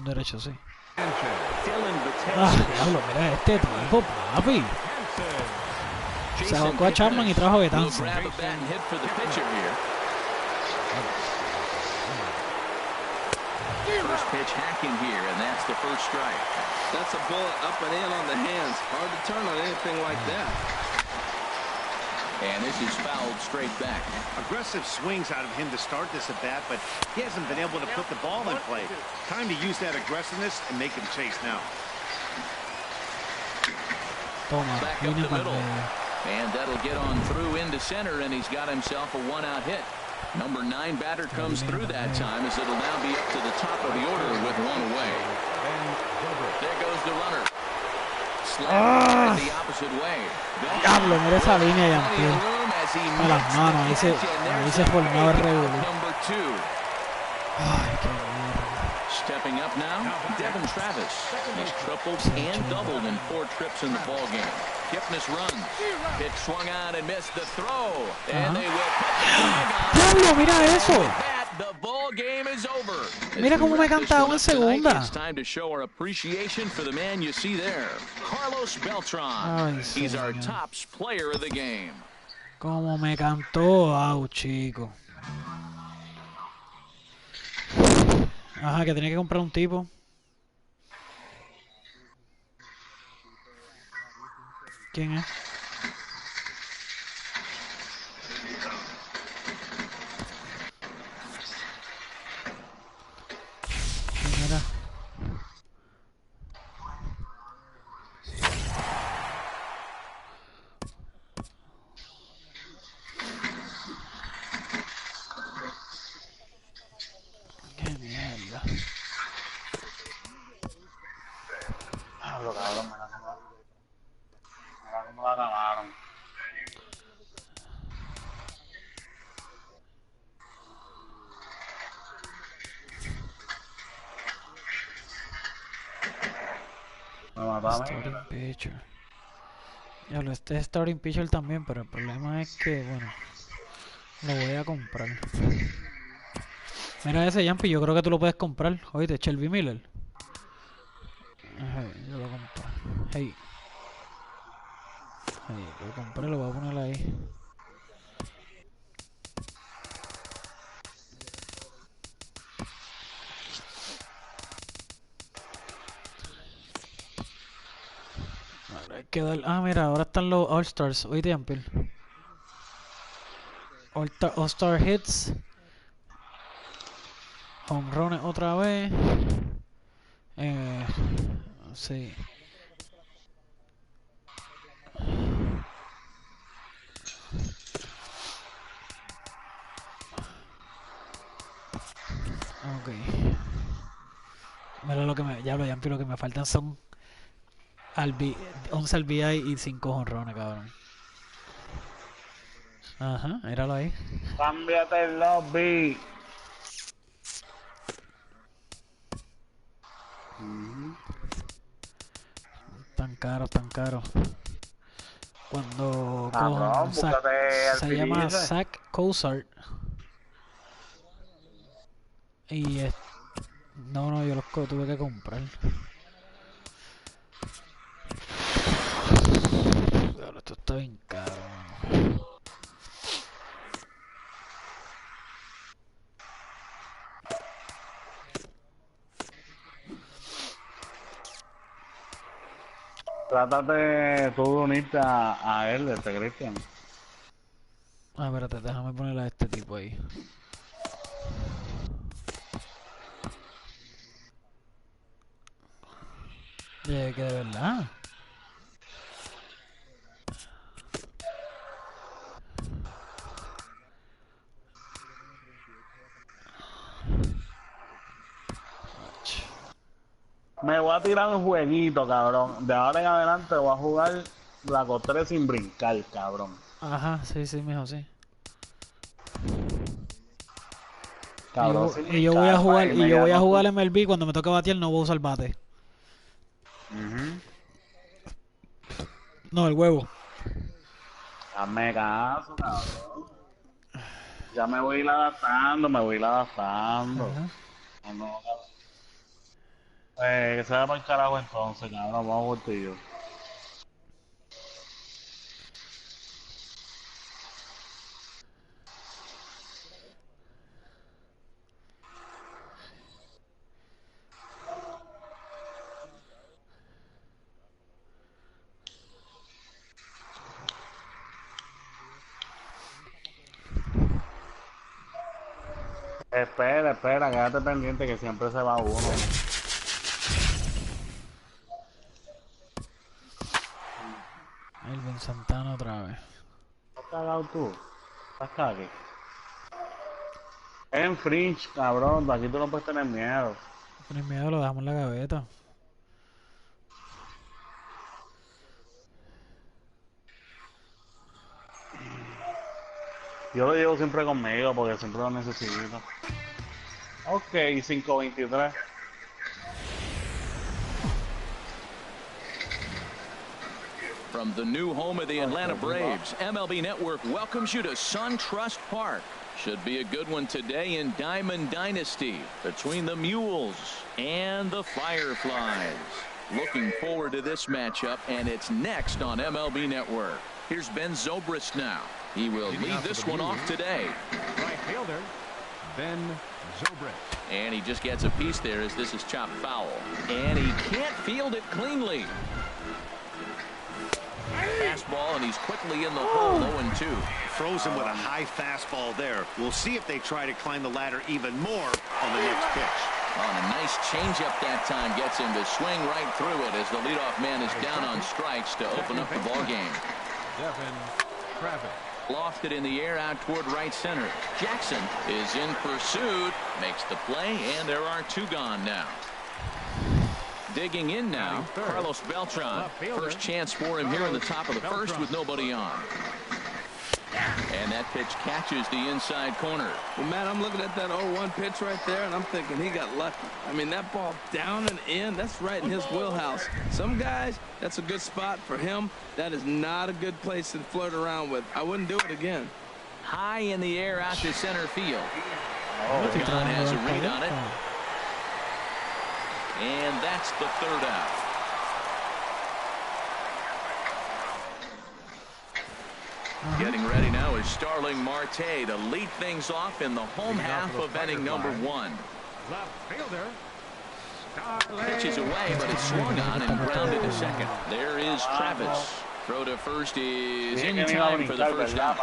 derecho, sí. Ah, diablo, mira este tipo, papi. Se abocó a Chapman y trajo a Betances. First pitch hacking here, and that's the first strike. That's a bullet up and in on the hands. Hard to turn on anything like that. And this is fouled straight back. Aggressive swings out of him to start this at bat, but he hasn't been able to put the ball in play. Time to use that aggressiveness and make him chase now. Back up the middle. And that'll get on through into center, and he's got himself a one-out hit. Number 9 batter comes through that time, as it'll now be up to the top of the order with one away. There goes the runner. Slap the opposite way. Diablo, mira esa línea de Antiel. A las manos, ahí se formaba el revuelo. Ay, qué mierda. Stepping up now, Devin Travis. He's tripled and doubled in 4 trips in the ball game. Kipnis runs. Pitch swung on and missed the throw. And they will ¡Diablo, mira eso! The ball game is over. Mira cómo me cantaba en segunda. It's time to show our appreciation for the man you see there, Carlos Beltran. Ay, he's our top player of the game. Como me cantó, chico. Ajá, que tenía que comprar un tipo. ¿Quién es? ¿Quién era? Qué mierda. Lo cabrón, me la ganaron. Starting pitcher. Ya lo este es starting pitcher también, pero el problema es que, bueno, lo voy a comprar. Mira ese Yampi, yo creo que tú lo puedes comprar. Oíste, Shelby Miller. Ajá, yo lo compro. Hey, lo compré, lo voy a poner ahí. Ahora hay que dar... Ah, mira, ahora están los All-Stars. Oíste, Yampil. All-Star Hits. Home Run otra vez. Sí. Ok. Mira lo que me... Ya lo que me faltan son 11 RBI y 5 jonrones, cabrón. Ajá, míralo ahí. Cámbiate el lobby. Tan caro. Cuando Cabrón, se llama Zach Cozart. Y no, yo los tuve que comprar. Pero esto está bien caro, mano. Trátate tú de unirte a él, Cristian. Ah, espérate, déjame ponerle a este tipo ahí. Que de verdad. Me voy a tirar un jueguito, cabrón. De ahora en adelante voy a jugar la Cotre sin brincar, cabrón. Ajá, sí, sí, mijo, sí. Cabrón, y yo voy a jugar MLB cuando me toque batear, no voy a usar bate. No, el huevo. Hazme caso, cabrón. Ya me voy a ir adaptando, No, que se vaya para el carajo entonces, cabrón, vamos por ti yo. Espera, quédate pendiente que siempre se va uno. Elvin Santana otra vez. ¿Estás cagado tú? ¿Estás cagado? Es en Fringe, cabrón, aquí tú no puedes tener miedo. No tienes miedo, lo dejamos en la gaveta. Yo lo llevo siempre conmigo porque siempre lo necesito. Ok, 523. From the new home of the Atlanta Braves, MLB Network welcomes you to SunTrust Park. Should be a good one today in Diamond Dynasty between the Mules and the Fireflies. Looking forward to this matchup, and it's next on MLB Network. Here's Ben Zobrist now. He will lead this one off today. Right fielder, Ben Zobrist. And he just gets a piece there as this is chopped foul. And he can't field it cleanly. Fastball, and he's quickly in the hole, 0-2. Frozen with a high fastball there. We'll see if they try to climb the ladder even more on the next pitch. On a nice changeup that time gets him to swing right through it as the leadoff man is down on strikes to open up the ball game. Devin Travis. Lofted in the air out toward right center. Jackson is in pursuit, makes the play, and there are two gone now. Digging in now, Carlos Beltran. First chance for him here in the top of the first with nobody on. And that pitch catches the inside corner. Well, Matt, I'm looking at that 0-1 pitch right there, and I'm thinking he got lucky. I mean, that ball down and in, that's right in his wheelhouse. Some guys, that's a good spot for him. That is not a good place to flirt around with. I wouldn't do it again. High in the air out to center field. John has a read on it. And that's the third out. Getting ready now is Starling Marte to lead things off in the home half of inning number 1. Left fielder. Pitches away, but it's swung on and grounded to second. There is Travis. Throw to first is in time for the first out.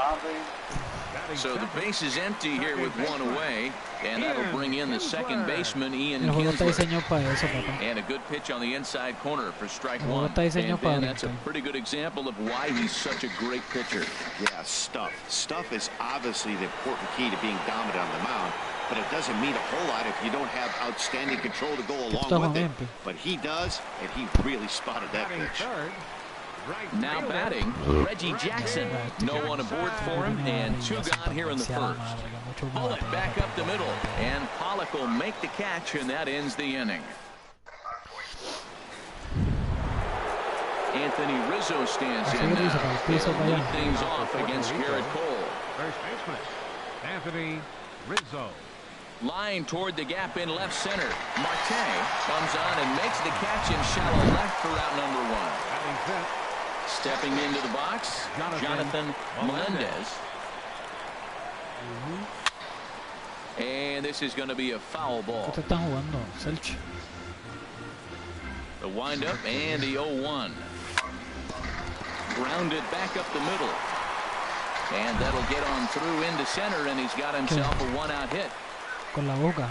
So the base is empty here with one away, and that'll bring in the second baseman, Ian Kinsler. And a good pitch on the inside corner for strike one. And Ben, that's a pretty good example of why he's such a great pitcher. Yeah, stuff. Stuff is obviously the important key to being dominant on the mound, but it doesn't mean a whole lot if you don't have outstanding control to go along with it. But he does, and he really spotted that pitch. Now batting, Reggie Jackson. No one aboard for him, and two gone here in the first. Pollock back up the middle, and Pollock will make the catch, and that ends the inning. Anthony Rizzo stands in now. He'll lead things off against Garrett Cole. First baseman, Anthony Rizzo. Line toward the gap in left center. Marte comes on and makes the catch in shallow left for out number 1. Stepping into the box, Jonathan Melendez. And this is going to be a foul ball. The windup and the 0-1. Grounded back up the middle. And that'll get on through into center, and he's got himself a one-out hit. Con la boca.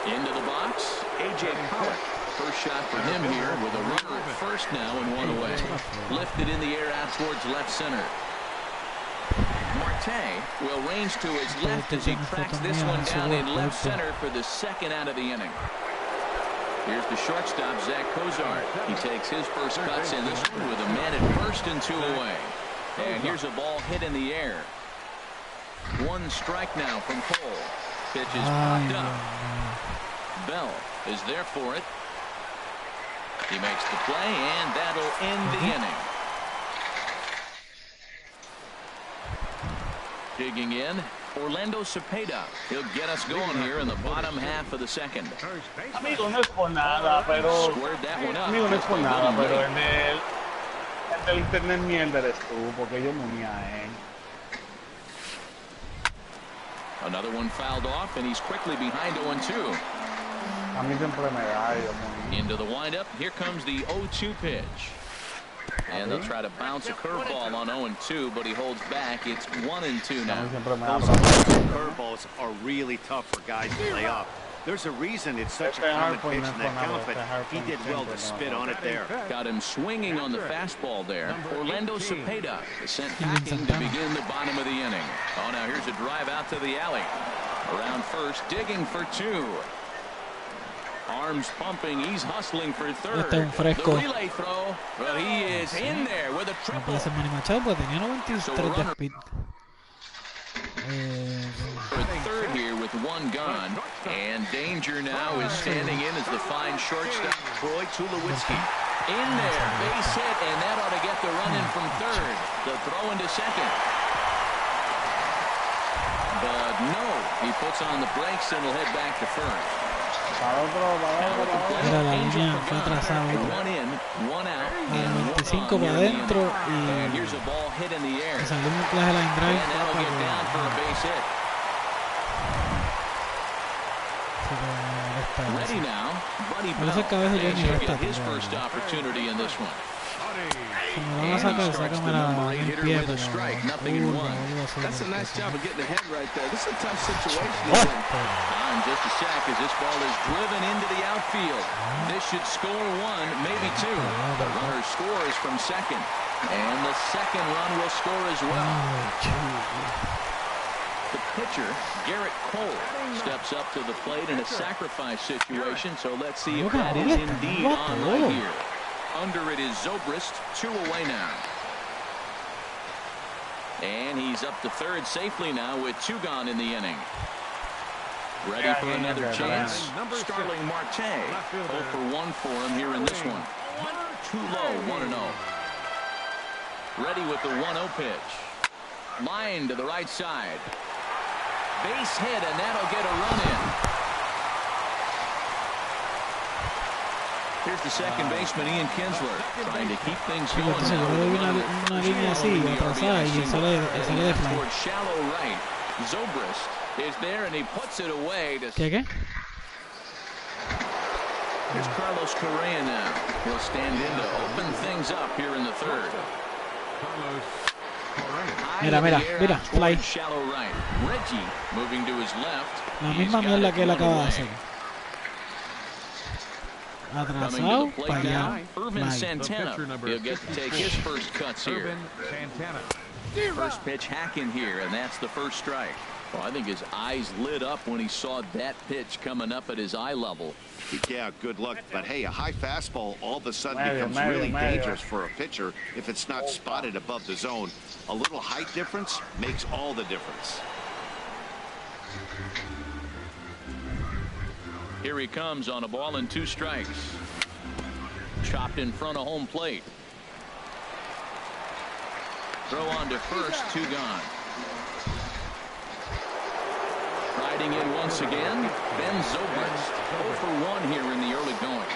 Into the box, A.J. Pollock. First shot for him here with a runner at first now and one away. Lifted in the air out towards left center. Marte will range to his left as he tracks this one down in left center for the second out of the inning. Here's the shortstop, Zach Cozart. He takes his first cuts in this one with a man at first and 2 away. And here's a ball hit in the air. 1 strike now from Cole. Pitch is popped up. Bell is there for it. He makes the play, and that'll end the inning. Digging in, Orlando Cepeda. He'll get us going here in the bottom half of the second. Amigo, no es por nada, pero... Squared that one up. Amigo, no es por nada, pero el del internet mierda eres tú, porque yo me uní a él. Another one fouled off, and he's quickly behind 0-2. A mí siempre me da, yo me uní. Into the windup, here comes the 0-2 pitch. And they'll try to bounce a curveball on 0-2, but he holds back. It's 1-2 now. Those curveballs are really tough for guys to lay off. There's a reason it's such a common pitch in that count, but he did well to spit on it there. Got him swinging on the fastball there. Orlando Cepeda is sent packing to begin the bottom of the inning. Oh, now here's a drive out to the alley. Around first, digging for 2. Arms pumping, he's hustling for third. The relay throw, but he is in there with a triple. So for third here with 1 gone, and danger now is standing in as the fine shortstop Troy Tulowitzki. In there, base hit, and that ought to get the run in from third. The throw into second. But no, he puts on the brakes and will head back to first. Era la línea, fue atrasado. 1 out, 25 para adentro y salió un clase line drive. Ready now, Buddy Bell should get his first opportunity in this one. Si me van a sacar, sácamela en pie, pero That's a nice job of getting ahead right there. This is a tough situation. On just a sec as this ball is driven into the outfield. This should score 1, maybe 2. The runner scores from second, and the second run will score as well. The pitcher, Garrett Cole, steps up to the plate in a sacrifice situation, so let's see if that is indeed on right here. Under it is Zobrist, 2 away now. And he's up to third safely now with 2 gone in the inning. Ready for another chance. Starling Marte, 0 for 1 for him here in this one. Too low, 1-0. Ready with the 1-0 pitch. Line to the right side. Base hit, and that'll get a run in. Here's the second baseman, Ian Kinsler, trying to keep things going. Una línea así, atrasada, y sale de fly. Towards shallow right. Zobrist is there, and he puts it away. ¿Qué? Here's Carlos Correa now. He'll stand in to open things up here in the third. Mira, fly. Shallow right. Reggie moving to his left. La misma mierda que él acaba de hacer. Atrasado para allá. Irvin Santana. He'll get to take his first cuts here. First pitch hacking here, and that's the first strike. Well, I think his eyes lit up when he saw that pitch coming up at his eye level. Yeah, good luck. But hey, a high fastball all of a sudden becomes really dangerous for a pitcher if it's not spotted above the zone. A little height difference makes all the difference. Here he comes on a ball and 2 strikes. Chopped in front of home plate. Throw on to first, 2 gone. Riding in once again, Ben Zobrist. 0 for 1 here in the early going.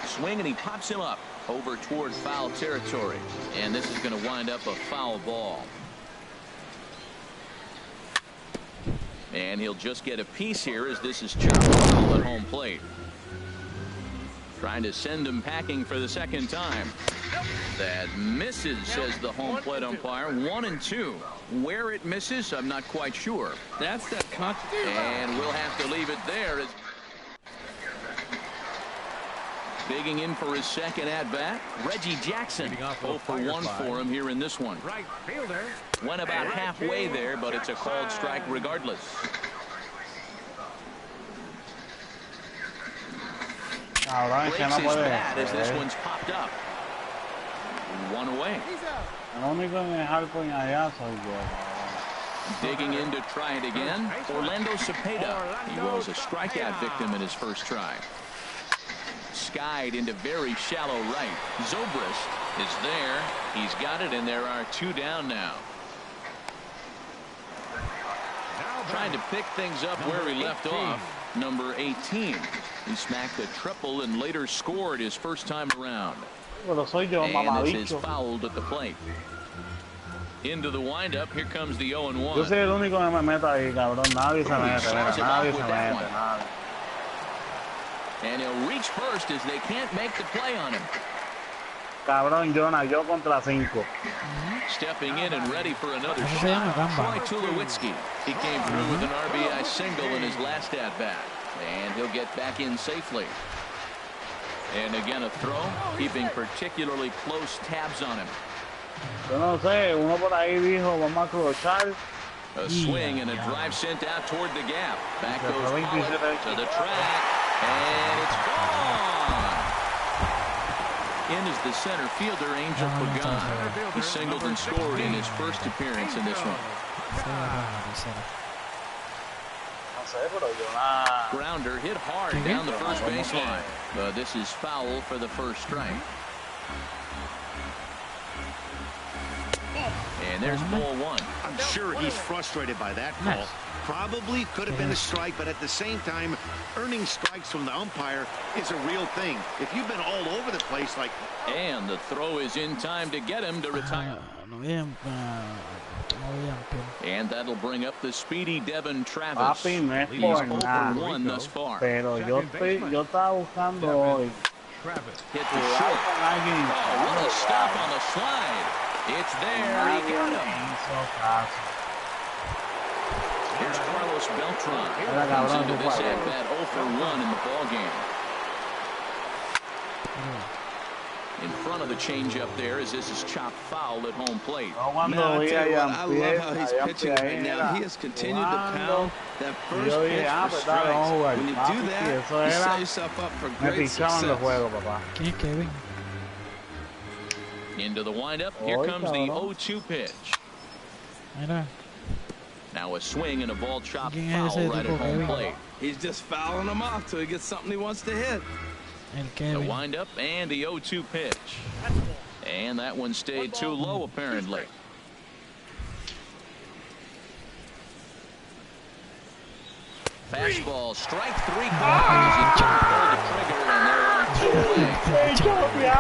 Swing, and he pops him up over toward foul territory. And this is going to wind up a foul ball. And he'll just get a piece here as this is chopped foul at home plate. Trying to send him packing for the second time. That misses, says the home plate umpire. 1-2. Where it misses, I'm not quite sure. That's that contact. And we'll have to leave it there. Digging in for his second at-bat, Reggie Jackson. 0 for 1 for him here in this one. Right fielder. Went about halfway there, but it's a called strike regardless. Breaks his bat as this one's popped up. One away. El único en dejar con allá soy yo. Digging in to try it again, Orlando Cepeda. He was a strikeout victim in his first try. Skied into very shallow right. Zobrist is there. He's got it, and there are 2 down now. Trying to pick things up where he left off. Number 18. He smacked a triple and later scored his first time around. Pero soy yo, And this is fouled at the plate. Into the windup, here comes the 0-1. Yo soy el único que me meto ahí, cabrón. Nadie se mete, nadie se mete, nadie. And he'll reach first as they can't make the play on him. Cabrón, Jonah, yo contra 5. Stepping in and ready for another shot. Troy Tulowitzki. He came through with an RBI single in his last at-bat. And he'll get back in safely. And again a throw, keeping particularly close tabs on him. Yo no sé, uno por ahí dijo, vamos a clochar. A swing and a drive sent out toward the gap. Back goes Pollock to the track, and it's gone. In is the center fielder, Angel Pagan. He singled and scored in his first appearance in this one. Grounder hit hard down the first baseline. But this is foul for the first strike. And there's ball 1. I'm sure he's frustrated by that call. Probably could have been a strike, but at the same time, earning strikes from the umpire is a real thing. If you've been all over the place like... And the throw is in time to get him to retire. And that'll bring up the speedy Devon Travis. Papi, no es He's por 0 nada, for 1 thus far. Pero yo estaba buscando hoy. Hit the short. Oh, what a stop on the slide. It's there. He got him. Here's Carlos Beltran. Comes into this at-bat 0 for 1 in the ballgame. In front of the changeup there as this is chopped foul at home plate. Man, I tell you what, I love how he's pitching right now. He has continued to pound that first pitch for strikes. When you do that, you set yourself up for great success. Into the windup, here comes the 0-2 pitch. Now a swing and a ball chopped foul right at home plate. He's just fouling him off till he gets something he wants to hit. The windup and the 0-2 pitch. And that one stayed too low, apparently. Fastball, strike 3 calls. He can't pull the trigger, and there are 2 away.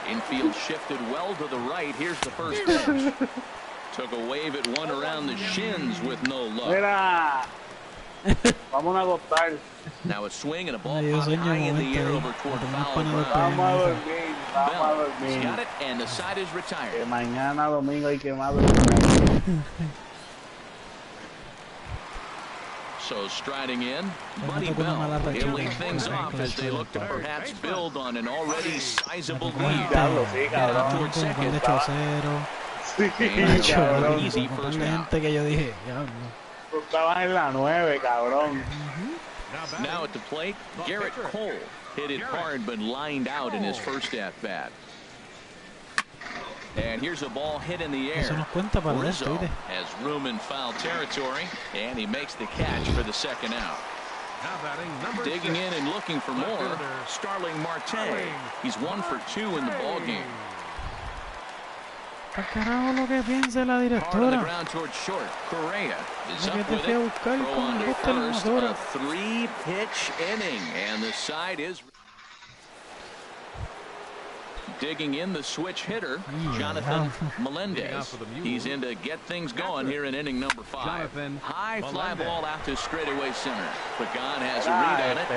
Infield shifted well to the right. Here's the first pitch. Took a wave at one around the shins with no luck. Now a swing and a ball popped high in the air over toward foul ground. Bell has got it, and the side is retired. So striding in, Buddy Bell. He'll lead things off as they look to perhaps build on an already sizable lead. Toward second. And easy first out. Now at the plate, Garrett Cole hit it hard but lined out in his first at-bat. And here's a ball hit in the air. Rizzo has room in foul territory, and he makes the catch for the second out. Digging in and looking for more, Starling Marte. He's 1 for 2 in the ballgame. Carajo lo que piensa la Hard on the directora. ground towards short. Correa is up te with fui a it. buscar Throw con under el gusto de la first. motora. A 3-pitch inning, and the side is digging in the switch hitter, Jonathan Melendez. He's in to get things going here in inning number 5. High fly ball out to straightaway center. Pagan has a read on it.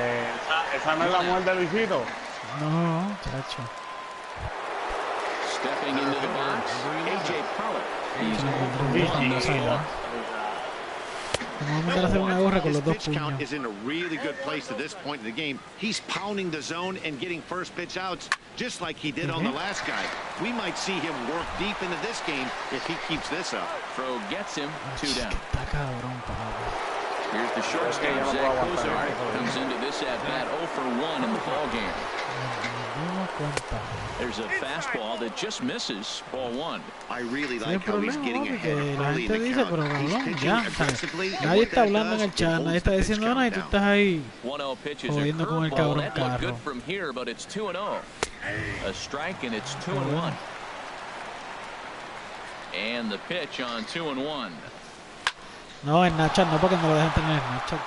Esa no es la muerte de Luisito. No, chacho. Stepping into the box, A.J. Pollock. He's 0-1. His pitch count is in a really good place at this point in the game. He's pounding the zone and getting first pitch outs just like he did on the last guy. We might see him work deep into this game if he keeps this up. Throw gets him 2 down. Está cabrón, papá. Here's the shortstop, Zach Kozar, comes into this at-bat 0 for 1 in the ball game. There's a fastball that just misses ball 1. I really like how he's getting ahead early in the count. He's pitching aggressively. Nadie está hablando en el chat, nadie está diciendo nada y tú estás ahí 1-0 pitch is a jodiendo con el curveball. cabrón That looked carro. good from here, but it's 2-0. A strike and it's 2-1. And the pitch on 2-1. No, en Nacha no, porque no lo dejan tener en Nacha.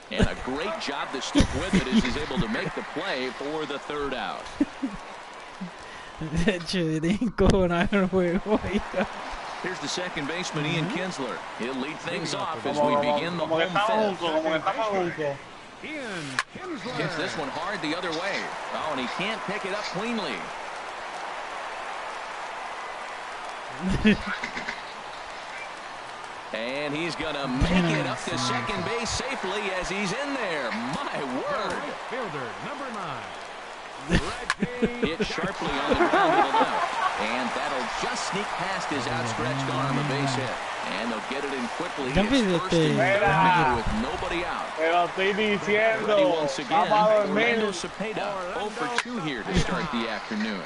And a great job to stick with it as he's able to make the play for the third out. Here's the second baseman, Ian Kinsler. He'll lead things off as we begin the home fifth. Gets this one hard the other way. Oh, and he can't pick it up cleanly. And he's going to make it up to second base safely as he's in there. My word. Fielder number 9. Hit sharply on the ground to the left. And that'll just sneak past his outstretched arm, a base hit. And they'll get it in quickly. It's first and third with nobody out. Ready once again, Orlando Cepeda, 0 for 2 here to start the afternoon.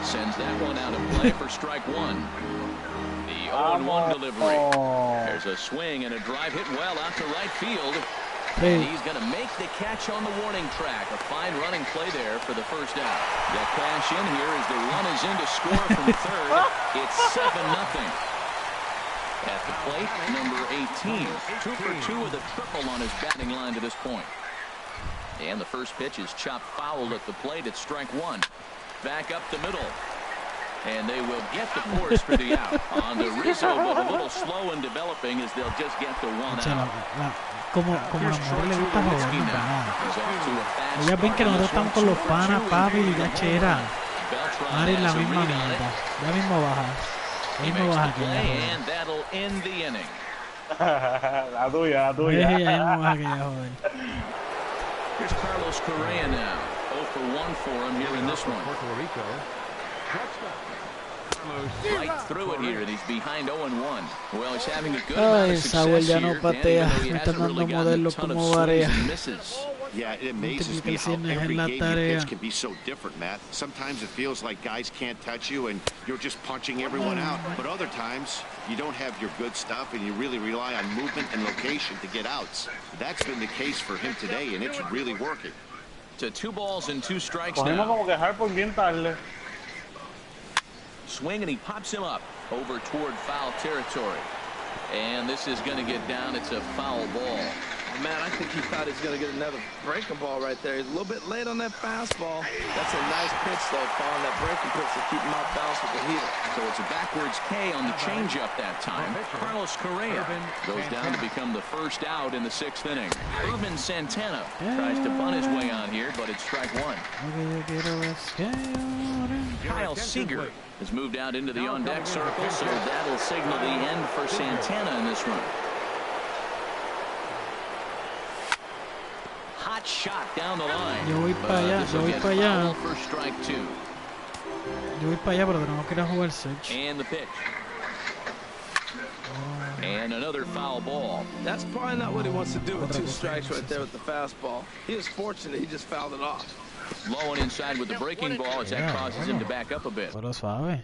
Sends that one out of play for strike 1. The 0-1 delivery. There's a swing and a drive hit well out to right field. And he's going to make the catch on the warning track. A fine running play there for the first out. The cash in here as the run is in to score from third. It's 7-0. At the plate, number 18. 2 for 2 with a triple on his batting line to this point. And the first pitch is chopped foul at the plate. It's strike 1. Back up the middle. And they will get the force for the out. On the Rizzo, but a little slow in developing as they'll just get the 1 out. Como a las mujeres le gusta jodernos, ¿verdad? Ellas ven que nosotros estamos con los panas, papi, y ya chera. Mari la misma mierda. Ya mismo baja. Ya mismo baja aquí. And that'll end the inning. La tuya, la tuya. Ya mismo baja que ya joder. Here's Carlos Correa now. 0 for 1 for him here in this one. Puerto Rico. Right through it here, and he's behind 0-1. Well, he's having a good amount of success ya no here, patea. Dan, Me están dando modelos como Varea. Yeah, it amazes me how every game you pitch can be so different, Matt. Sometimes it feels like guys can't touch you and you're just punching everyone out. But other times, you don't have your good stuff and you really rely on movement and location to get outs. That's been the case for him today, and it's really working. To 2 balls and 2 strikes now. Swing, and he pops him up over toward foul territory. And this is going to get down. It's a foul ball. Man, I think he thought he was going to get another breaking ball right there. He's a little bit late on that fastball. That's a nice pitch, though, following that breaking pitch to keep him off balance with the heater. So it's a backwards K on the changeup that time. Carlos Correa goes down to become the first out in the 6th inning. Irvin Santana tries to bunt his way on here, but it's strike 1. Kyle Seager has moved out into the on-deck circle, so that'll signal the end for Santana in this one. Hot shot down the line. Yo voy para allá, yo voy para allá. For strike 2. Yo voy para allá, pero tenemos que ir a jugar search. And the pitch. And another foul ball. That's probably not what he wants to do with 2 strikes right there with the fastball. He was fortunate he just fouled it off. Low and inside with the breaking ball as that causes him to back up a bit. Pero suave.